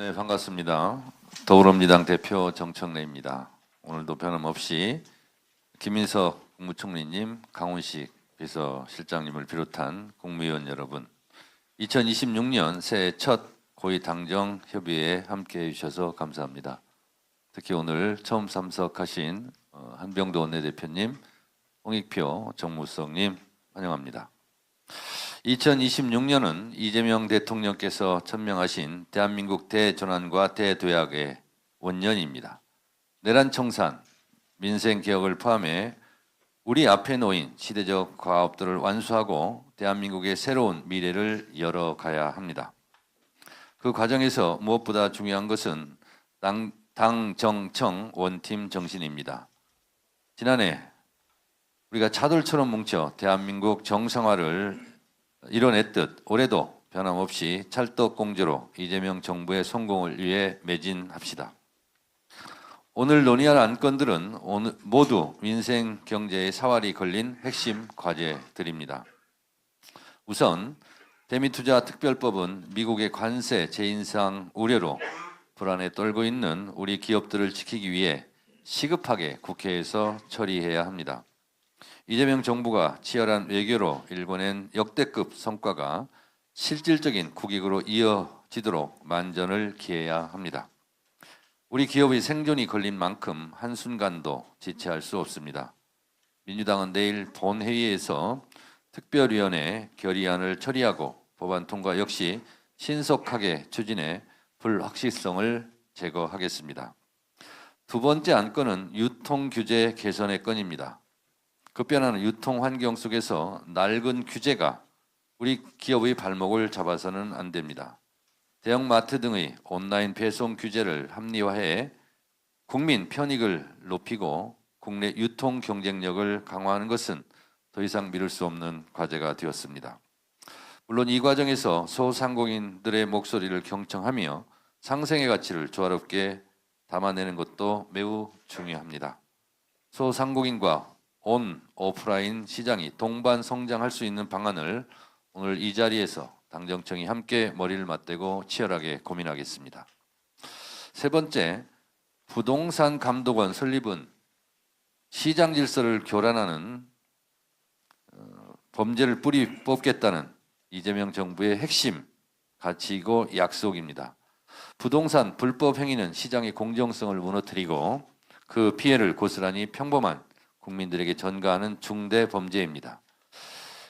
네, 반갑습니다. 더불어민주당 대표 정청래입니다. 오늘도 변함없이 김민석 국무총리님, 강훈식 비서실장님을 비롯한 국무위원 여러분, 2026년 새해 첫 고위당정 협의회에 함께해 주셔서 감사합니다. 특히 오늘 처음 참석하신 한병도 원내대표님, 홍익표 정무수석님 환영합니다. 2026년은 이재명 대통령께서 천명하신 대한민국 대전환과 대도약의 원년입니다. 내란 청산, 민생 개혁을 포함해 우리 앞에 놓인 시대적 과업들을 완수하고 대한민국의 새로운 미래를 열어가야 합니다. 그 과정에서 무엇보다 중요한 것은 당정청 원팀 정신입니다. 지난해 우리가 차돌처럼 뭉쳐 대한민국 정상화를 이뤄냈듯 올해도 변함없이 찰떡공조로 이재명 정부의 성공을 위해 매진합시다. 오늘 논의할 안건들은 모두 민생 경제의 사활이 걸린 핵심 과제들입니다. 우선 대미투자특별법은 미국의 관세 재인상 우려로 불안에 떨고 있는 우리 기업들을 지키기 위해 시급하게 국회에서 처리해야 합니다. 이재명 정부가 치열한 외교로 일궈낸 역대급 성과가 실질적인 국익으로 이어지도록 만전을 기해야 합니다. 우리 기업의 생존이 걸린 만큼 한순간도 지체할 수 없습니다. 민주당은 내일 본회의에서 특별위원회 결의안을 처리하고 법안 통과 역시 신속하게 추진해 불확실성을 제거하겠습니다. 두 번째 안건은 유통규제 개선의 건입니다. 급변하는 유통 환경 속에서 낡은 규제가 우리 기업의 발목을 잡아서는 안 됩니다. 대형마트 등의 온라인 배송 규제를 합리화해 국민 편익을 높이고 국내 유통 경쟁력을 강화하는 것은 더 이상 미룰 수 없는 과제가 되었습니다. 물론 이 과정에서 소상공인들의 목소리를 경청하며 상생의 가치를 조화롭게 담아내는 것도 매우 중요합니다. 소상공인과 온 오프라인 시장이 동반 성장할 수 있는 방안을 오늘 이 자리에서 당정청이 함께 머리를 맞대고 치열하게 고민하겠습니다. 세 번째, 부동산 감독원 설립은 시장 질서를 교란하는 범죄를 뿌리 뽑겠다는 이재명 정부의 핵심 가치이고 약속입니다. 부동산 불법 행위는 시장의 공정성을 무너뜨리고 그 피해를 고스란히 평범한 국민들에게 전가하는 중대 범죄입니다.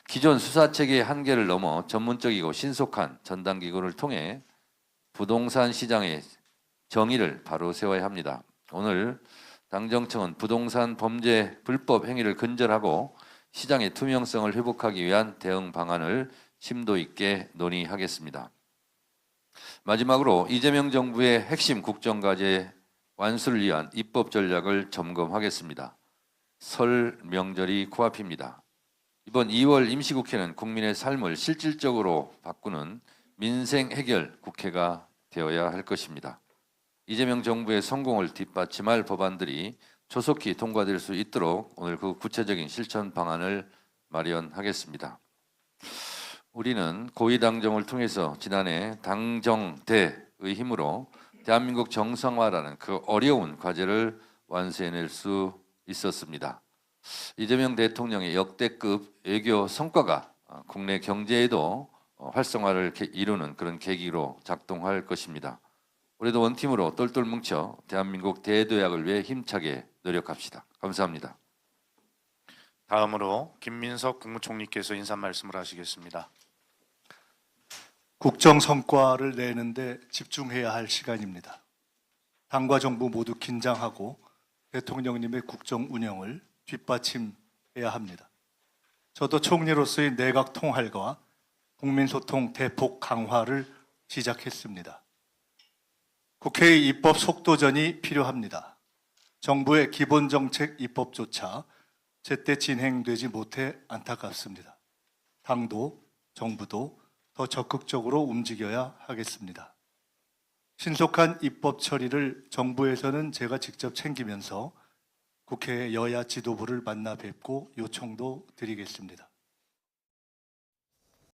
기존 수사체계의 한계를 넘어 전문적이고 신속한 전담기구를 통해 부동산 시장의 정의를 바로 세워야 합니다. 오늘 당정청은 부동산 범죄 불법 행위를 근절하고 시장의 투명성을 회복하기 위한 대응 방안을 심도 있게 논의하겠습니다. 마지막으로 이재명 정부의 핵심 국정과제 완수를 위한 입법 전략을 점검하겠습니다. 설 명절이 코앞입니다. 이번 2월 임시국회는 국민의 삶을 실질적으로 바꾸는 민생 해결 국회가 되어야 할 것입니다. 이재명 정부의 성공을 뒷받침할 법안들이 조속히 통과될 수 있도록 오늘 그 구체적인 실천 방안을 마련하겠습니다. 우리는 고위당정을 통해서 지난해 당정대의 힘으로 대한민국 정상화라는 그 어려운 과제를 완수해낼 수 있었습니다. 이재명 대통령의 역대급 외교 성과가 국내 경제에도 활성화를 이루는 그런 계기로 작동할 것입니다. 올해도 원팀으로 똘똘 뭉쳐 대한민국 대도약을 위해 힘차게 노력합시다. 감사합니다. 다음으로 김민석 국무총리께서 인사 말씀을 하시겠습니다. 국정 성과를 내는데 집중해야 할 시간입니다. 당과 정부 모두 긴장하고 대통령님의 국정 운영을 뒷받침해야 합니다. 저도 총리로서의 내각 통할과 국민소통 대폭 강화를 시작했습니다. 국회의 입법 속도전이 필요합니다. 정부의 기본정책 입법조차 제때 진행되지 못해 안타깝습니다. 당도, 정부도 더 적극적으로 움직여야 하겠습니다. 신속한 입법 처리를 정부에서는 제가 직접 챙기면서 국회 여야 지도부를 만나 뵙고 요청도 드리겠습니다.